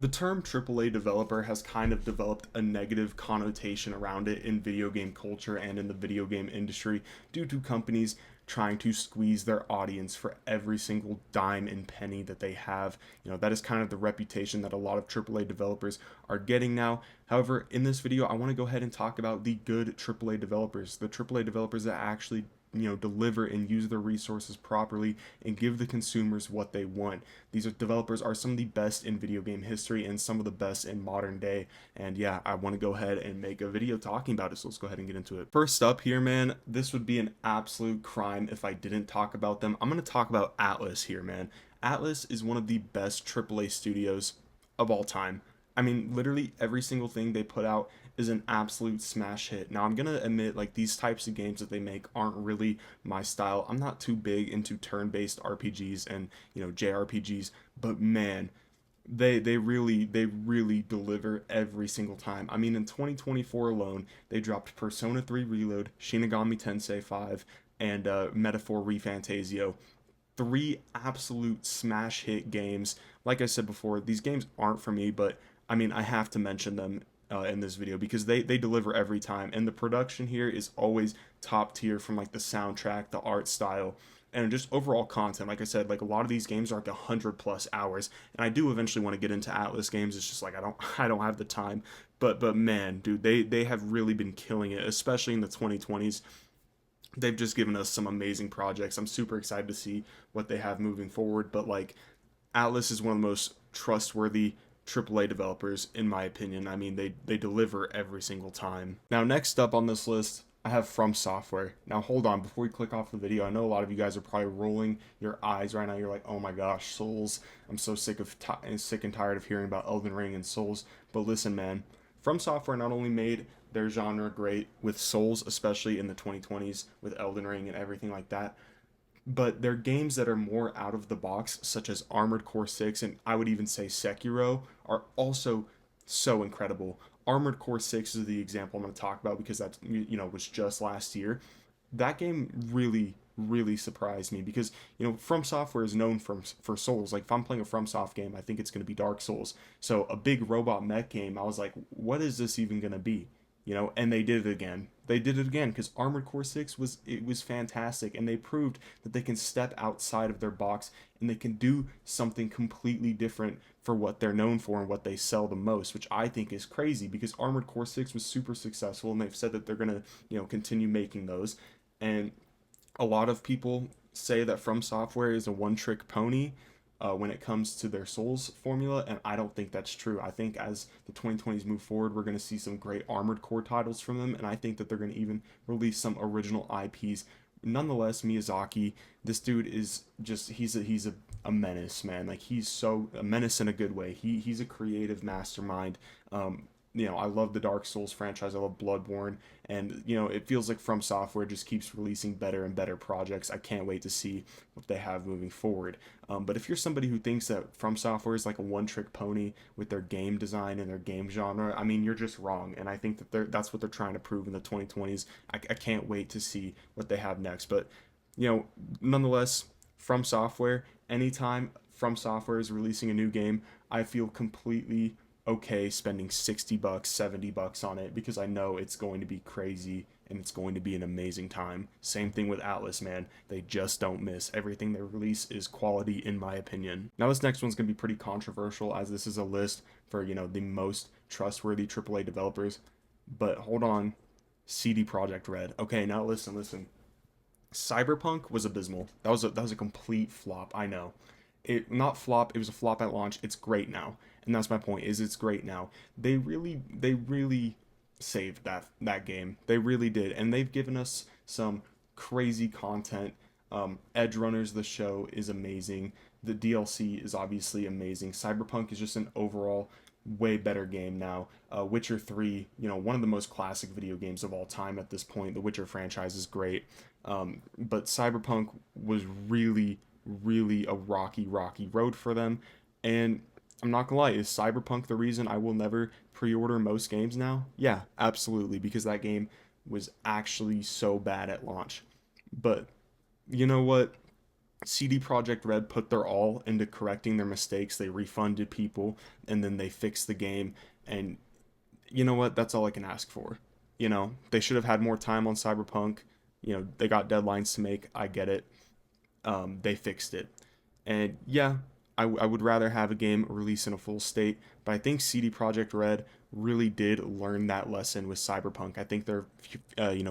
The term AAA developer has kind of developed a negative connotation around it in video game culture and in the video game industry due to companies trying to squeeze their audience for every single dime and penny that they have. That is kind of the reputation that a lot of AAA developers are getting now. However, in this video, I want to go ahead and talk about the good AAA developers, the AAA developers that actually deliver and use their resources properly and give the consumers what they want. These developers are some of the best in video game history and some of the best in modern day. And yeah, I want to go ahead and make a video talking about it, so let's go ahead and get into it. First up here, man, this would be an absolute crime if I didn't talk about them. I'm going to talk about Atlus here, man. Atlus is one of the best AAA studios of all time. I mean, literally every single thing they put out is an absolute smash hit. Now, I'm gonna admit, like, these types of games that they make aren't really my style. I'm not too big into turn-based RPGs and JRPGs, but man, they really deliver every single time. I mean, in 2024 alone, they dropped Persona 3 Reload, Shinigami Tensei 5, and Metaphor ReFantazio. Three absolute smash hit games. Like I said before, these games aren't for me, but I mean, I have to mention them in this video because they deliver every time, and the production here is always top tier from like the soundtrack, the art style, and just overall content. Like I said, like a lot of these games are like 100+ hours, and I do eventually want to get into Atlus games. It's just like I don't have the time, but man, dude, they have really been killing it, especially in the 2020s. They've just given us some amazing projects. I'm super excited to see what they have moving forward. But like, Atlus is one of the most trustworthy AAA developers in my opinion. I mean, they deliver every single time. Now, next up on this list, I have From Software. Now, hold on, before we click off the video, I know a lot of you guys are probably rolling your eyes right now. You're like, "Oh my gosh, Souls! I'm so sick and tired of hearing about Elden Ring and Souls." But listen, man, From Software not only made their genre great with Souls, especially in the 2020s with Elden Ring and everything like that, but they're games that are more out of the box, such as Armored Core 6 and I would even say Sekiro, are also so incredible. Armored Core 6 is the example I'm going to talk about because that was just last year. That game really surprised me because From Software is known for Souls. Like if I'm playing a FromSoft game, I think it's going to be Dark Souls. So a big robot mech game, I was like, what is this even going to be? And they did it again. They did it again because Armored Core 6 was fantastic, and they proved that they can step outside of their box and they can do something completely different for what they're known for and what they sell the most, which I think is crazy because Armored Core 6 was super successful, and they've said that they're going to, continue making those. And a lot of people say that From Software is a one-trick pony when it comes to their Souls formula, and I don't think that's true. I think as the 2020s move forward, we're going to see some great Armored Core titles from them, and I think that they're going to even release some original IPs. Nonetheless, Miyazaki, this dude is just he's a menace, man. Like he's so a menace in a good way. He's a creative mastermind. I love the Dark Souls franchise. I love Bloodborne, and it feels like From Software just keeps releasing better and better projects. I can't wait to see what they have moving forward. But if you're somebody who thinks that From Software is like a one-trick pony with their game design and their game genre, I mean, you're just wrong. And I think that that's what they're trying to prove in the 2020s. I can't wait to see what they have next. But nonetheless, From Software, anytime From Software is releasing a new game, I feel completely okay spending $60, $70 on it because I know it's going to be crazy and it's going to be an amazing time. Same thing with Atlus, man. They just don't miss. Everything they release is quality, in my opinion. Now, this next one's going to be pretty controversial as this is a list for, the most trustworthy AAA developers. But hold on. CD Projekt Red. Okay, now listen. Cyberpunk was abysmal. That was a complete flop. I know. It not flop. It was a flop at launch. It's great now, and that's my point. Is it's great now. They really saved that game. They really did, and they've given us some crazy content. Edge Runners, the show is amazing. The DLC is obviously amazing. Cyberpunk is just an overall way better game now. Witcher 3, one of the most classic video games of all time at this point. The Witcher franchise is great. But Cyberpunk was really a rocky road for them. And I'm not gonna lie, is Cyberpunk the reason I will never pre-order most games now? Yeah, absolutely, because that game was actually so bad at launch. But you know what? CD Projekt Red put their all into correcting their mistakes. They refunded people, and then they fixed the game. And you know what? That's all I can ask for. They should have had more time on Cyberpunk. They got deadlines to make. I get it. They fixed it. And yeah, I would rather have a game release in a full state, but I think CD Projekt Red really did learn that lesson with Cyberpunk. I think their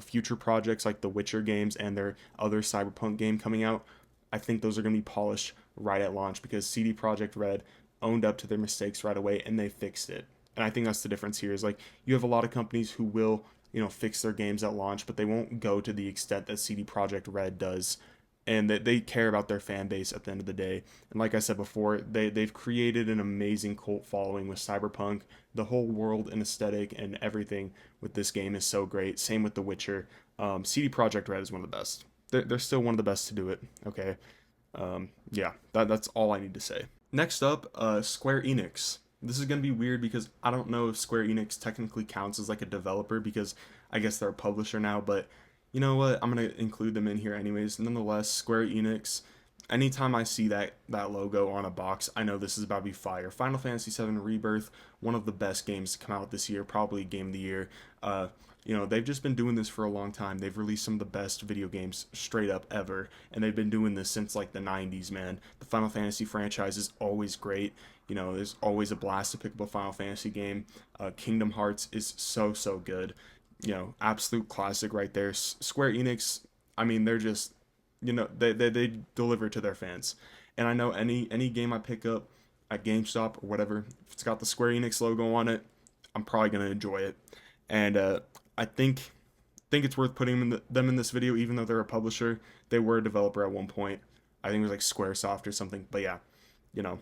future projects like the Witcher games and their other Cyberpunk game coming out, I think those are going to be polished right at launch because CD Projekt Red owned up to their mistakes right away and they fixed it. And I think that's the difference here is like you have a lot of companies who will fix their games at launch, but they won't go to the extent that CD Projekt Red does, and that they care about their fan base at the end of the day. And like I said before, they've created an amazing cult following with Cyberpunk. The whole world and aesthetic and everything with this game is so great. Same with The Witcher. CD Projekt Red is one of the best. They're still one of the best to do it. Okay. Yeah, that's all I need to say. Next up, Square Enix. This is gonna be weird because I don't know if Square Enix technically counts as like a developer because I guess they're a publisher now, but you know what? I'm gonna include them in here anyways. Nonetheless, Square Enix. Anytime I see that logo on a box, I know this is about to be fire. Final Fantasy VII Rebirth, one of the best games to come out this year, probably Game of the Year. Uh, they've just been doing this for a long time. They've released some of the best video games straight up ever, and they've been doing this since like the 90s, man. The Final Fantasy franchise is always great. There's always a blast to pick up a Final Fantasy game. Kingdom Hearts is so good. Absolute classic right there. Square Enix, I mean, they're just, they deliver to their fans. And I know any game I pick up at GameStop or whatever, if it's got the Square Enix logo on it, I'm probably gonna enjoy it. And I think it's worth putting them in this video, even though they're a publisher. They were a developer at one point. I think it was like SquareSoft or something. But yeah, you know,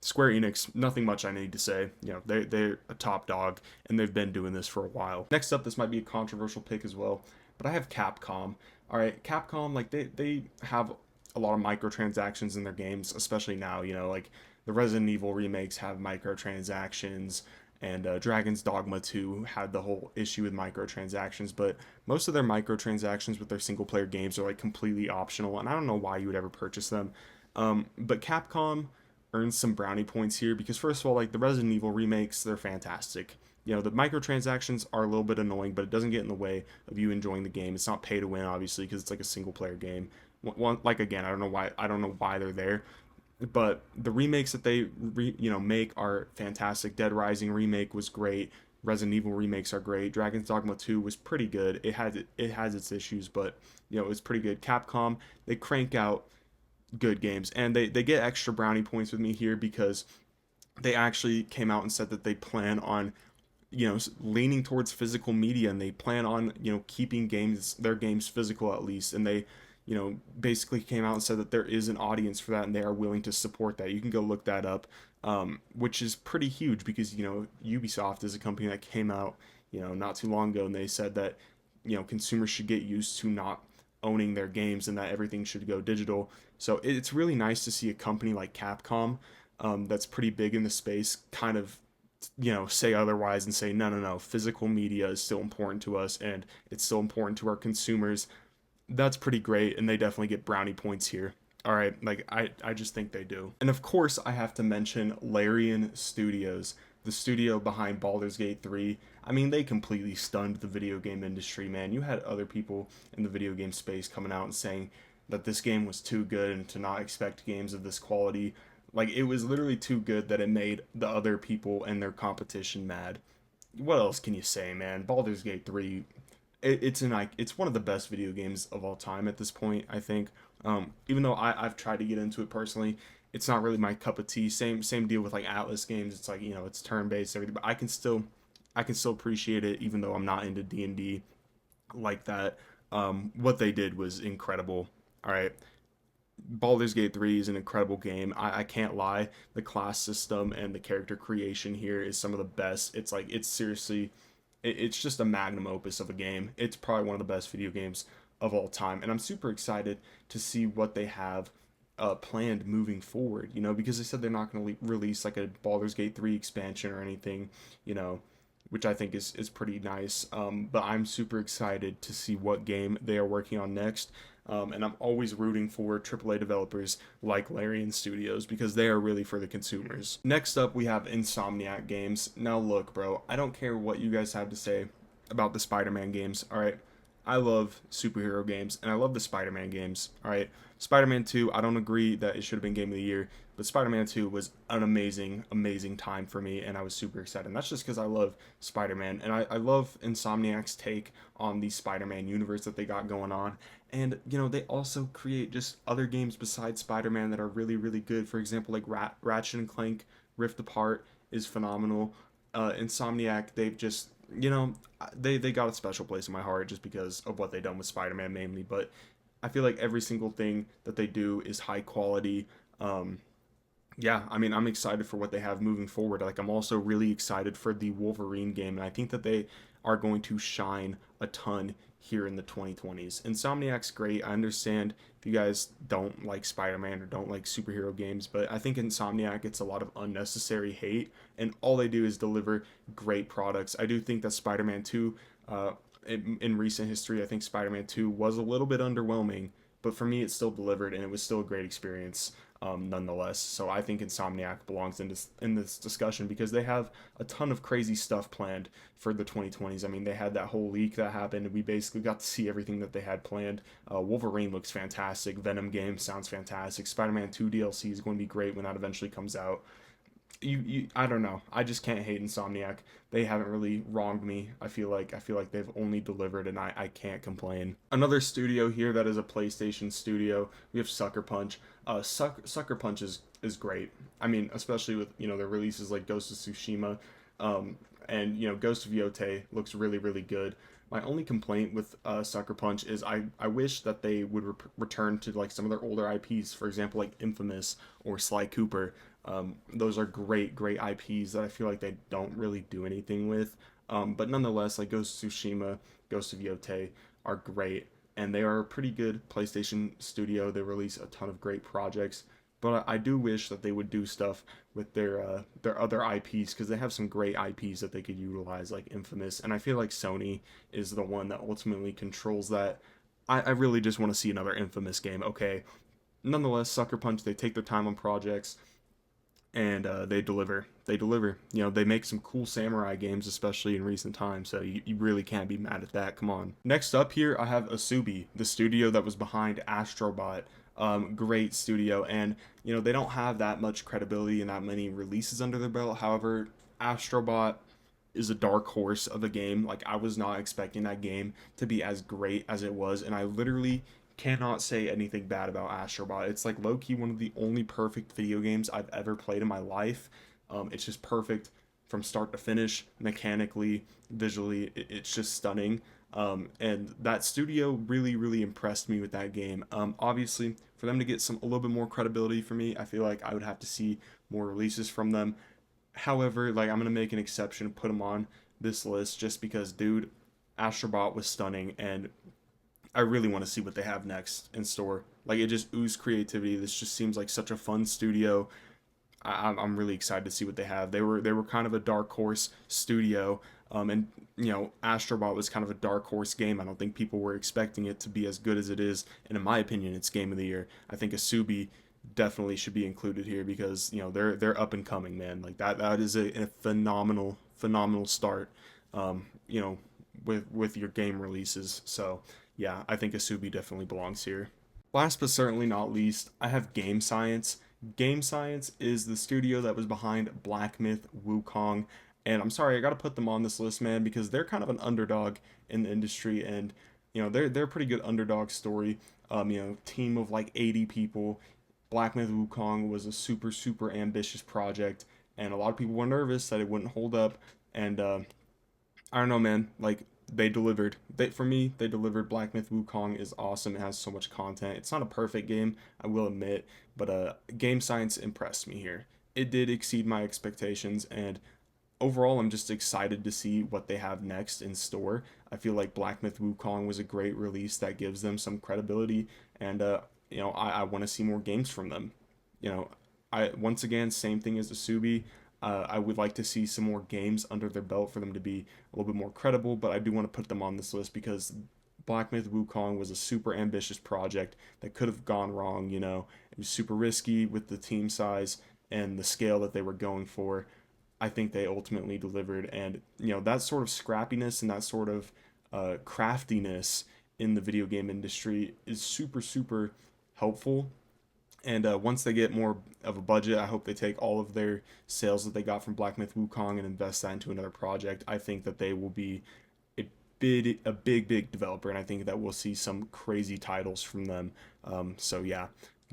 Square Enix, nothing much I need to say. They're a top dog, and they've been doing this for a while. Next up, this might be a controversial pick as well, but I have Capcom. All right, Capcom, like they have a lot of microtransactions in their games, especially now. Like the Resident Evil remakes have microtransactions, and Dragon's Dogma 2 had the whole issue with microtransactions, but most of their microtransactions with their single player games are like completely optional, and I don't know why you would ever purchase them. But Capcom earns some brownie points here because first of all, like the Resident Evil remakes, they're fantastic. The microtransactions are a little bit annoying, but it doesn't get in the way of you enjoying the game. It's not pay to win, obviously, because it's like a single player game. Like again, I don't know why they're there, but the remakes that they make are fantastic. Dead Rising remake was great. Resident Evil remakes are great. Dragon's Dogma 2 was pretty good. It has its issues, but it was pretty good. Capcom, they crank out good games, and they get extra brownie points with me here because they actually came out and said that they plan on leaning towards physical media, and they plan on keeping their games physical at least, and they basically came out and said that there is an audience for that and they are willing to support that. You can go look that up, which is pretty huge because Ubisoft is a company that came out not too long ago, and they said that consumers should get used to not owning their games and that everything should go digital. So it's really nice to see a company like Capcom, that's pretty big in the space, kind of say otherwise and say no, physical media is still important to us and it's still important to our consumers. That's pretty great, and they definitely get brownie points here. All right, like I just think they do. And of course, I have to mention Larian Studios, the studio behind Baldur's Gate 3. I mean, they completely stunned the video game industry, man. You had other people in the video game space coming out and saying that this game was too good and to not expect games of this quality. Like, it was literally too good that it made the other people and their competition mad. What else can you say, man? Baldur's Gate 3, it's one of the best video games of all time at this point, I think. Even though I've tried to get into it personally, it's not really my cup of tea. Same deal with like Atlas games. It's like it's turn based everything, but I can still appreciate it even though I'm not into D&D like that. What they did was incredible. All right, Baldur's Gate 3 is an incredible game. I can't lie. The class system and the character creation here is some of the best. It's like it's seriously it's just a magnum opus of a game. It's probably one of the best video games of all time, and I'm super excited to see what they have planned moving forward. Because they said they're not going to release like a Baldur's Gate 3 expansion or anything. Which I think is pretty nice. But I'm super excited to see what game they are working on next. And I'm always rooting for AAA developers like Larian Studios because they are really for the consumers. Next up, we have Insomniac Games. Now, look, bro, I don't care what you guys have to say about the Spider-Man games, all right? I love superhero games, and I love the Spider-Man games, all right? Spider-Man 2, I don't agree that it should have been Game of the Year, but Spider-Man 2 was an amazing, amazing time for me, and I was super excited. And that's just because I love Spider-Man, and I love Insomniac's take on the Spider-Man universe that they got going on. And, you know, they also create just other games besides Spider-Man that are really, really good. For example, like Ratchet and Clank Rift Apart is phenomenal. Insomniac, they've just, you know, they got a special place in my heart just because of what they done with Spider-Man mainly. But I feel like every single thing that they do is high quality. Um, yeah, I mean, I'm excited for what they have moving forward. Like, I'm also really excited for the Wolverine game, and I think that they are going to shine a ton here in the 2020s. Insomniac's great. I understand if you guys don't like Spider-Man or don't like superhero games, but I think Insomniac gets a lot of unnecessary hate, and all they do is deliver great products. I do think that Spider-Man 2, in recent history, I think Spider-Man 2 was a little bit underwhelming, but for me, it still delivered, and it was still a great experience nonetheless. So I think Insomniac belongs in this discussion because they have a ton of crazy stuff planned for the 2020s. I mean, they had that whole leak that happened, and we basically got to see everything that they had planned. Wolverine looks fantastic. Venom game sounds fantastic. Spider-Man 2 DLC is going to be great when that eventually comes out. I don't know. I just can't hate Insomniac. They haven't really wronged me. I feel like they've only delivered, and I can't complain. Another studio here that is a PlayStation studio. We have Sucker Punch. Sucker Punch is great. I mean, especially with, you know, their releases like Ghost of Tsushima, and, you know, Ghost of Yotei looks really, really good. My only complaint with Sucker Punch is I wish that they would return to like some of their older IPs, for example, like Infamous or Sly Cooper. Those are great, great IPs that I feel like they don't really do anything with. But nonetheless, like Ghost of Tsushima, Ghost of Yotei are great, and they are a pretty good PlayStation studio. They release a ton of great projects, but I do wish that they would do stuff with their other IPs because they have some great IPs that they could utilize, like Infamous. And I feel like Sony is the one that ultimately controls that. I really just want to see another Infamous game. Okay, nonetheless, Sucker Punch, they take their time on projects, and they deliver. They deliver. You know, they make some cool samurai games, especially in recent times. So you really can't be mad at that. Come on. Next up here, I have Asobi, the studio that was behind Astrobot. Great studio, and you know they don't have that much credibility and that many releases under their belt. However, Astrobot is a dark horse of a game. Like, I was not expecting that game to be as great as it was, and I literally cannot say anything bad about Astrobot. It's like low key one of the only perfect video games I've ever played in my life. It's just perfect from start to finish, mechanically, visually. It's just stunning. And that studio really, really impressed me with that game. Obviously, for them to get a little bit more credibility for me, I feel like I would have to see more releases from them. However, like, I'm gonna make an exception and put them on this list just because, dude, Astrobot was stunning, and I really want to see what they have next in store. Like, it just oozed creativity. This just seems like such a fun studio. I'm really excited to see what they have. They were kind of a dark horse studio, and you know, Astrobot was kind of a dark horse game. I don't think people were expecting it to be as good as it is, and in my opinion, it's game of the year. I think Asubi definitely should be included here because, you know, they're up and coming, man. Like, that is a phenomenal start. You know, with your game releases. So yeah, I think Asubi definitely belongs here. Last but certainly not least, I have Game Science. Game Science is the studio that was behind Black Myth Wukong, and I'm sorry, I gotta put them on this list, man, because they're kind of an underdog in the industry, and you know they're a pretty good underdog story. You know, team of like 80 people. Black Myth Wukong was a super super ambitious project, and a lot of people were nervous that it wouldn't hold up, and I don't know, man. Like, they delivered. For me, they delivered. Black Myth Wukong is awesome. It has so much content. It's not a perfect game, I will admit, but Game Science impressed me here. It did exceed my expectations, and overall, I'm just excited to see what they have next in store. I feel like Black Myth Wukong was a great release that gives them some credibility, and you know, I want to see more games from them. You know, I once again, same thing as Asubi. I would like to see some more games under their belt for them to be a little bit more credible, but I do want to put them on this list because Black Myth Wukong was a super ambitious project that could have gone wrong. It was super risky with the team size and the scale that they were going for. I think they ultimately delivered, and that sort of scrappiness and that sort of craftiness in the video game industry is super super helpful. And once they get more of a budget, I hope they take all of their sales that they got from Black Myth Wukong and invest that into another project. I think that they will be a big developer, and I think that we'll see some crazy titles from them. So yeah,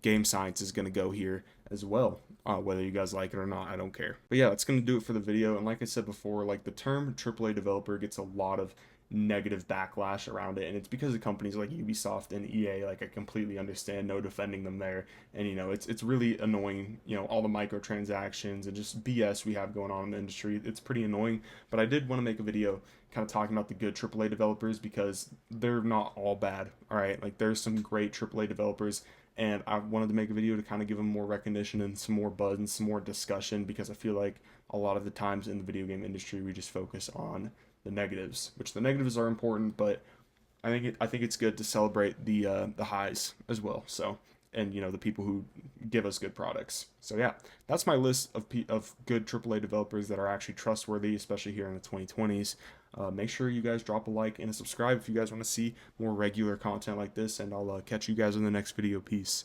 Game Science is going to go here as well. Whether you guys like it or not, I don't care. But yeah, that's going to do it for the video. And like I said before, like the term AAA developer gets a lot of negative backlash around it, and it's because of companies like Ubisoft and EA. Like I completely understand, no defending them there. And it's really annoying, all the microtransactions and just BS we have going on in the industry. It's pretty annoying. But I did want to make a video kind of talking about the good AAA developers, because they're not all bad. All right, like there's some great AAA developers, and I wanted to make a video to kind of give them more recognition and some more buzz and some more discussion, because I feel like a lot of the times in the video game industry we just focus on the negatives, which the negatives are important, but I think it's good to celebrate the highs as well. So, and the people who give us good products. So yeah, that's my list of good AAA developers that are actually trustworthy, especially here in the 2020s. Make sure you guys drop a like and a subscribe if you guys want to see more regular content like this, and I'll catch you guys in the next video. Peace.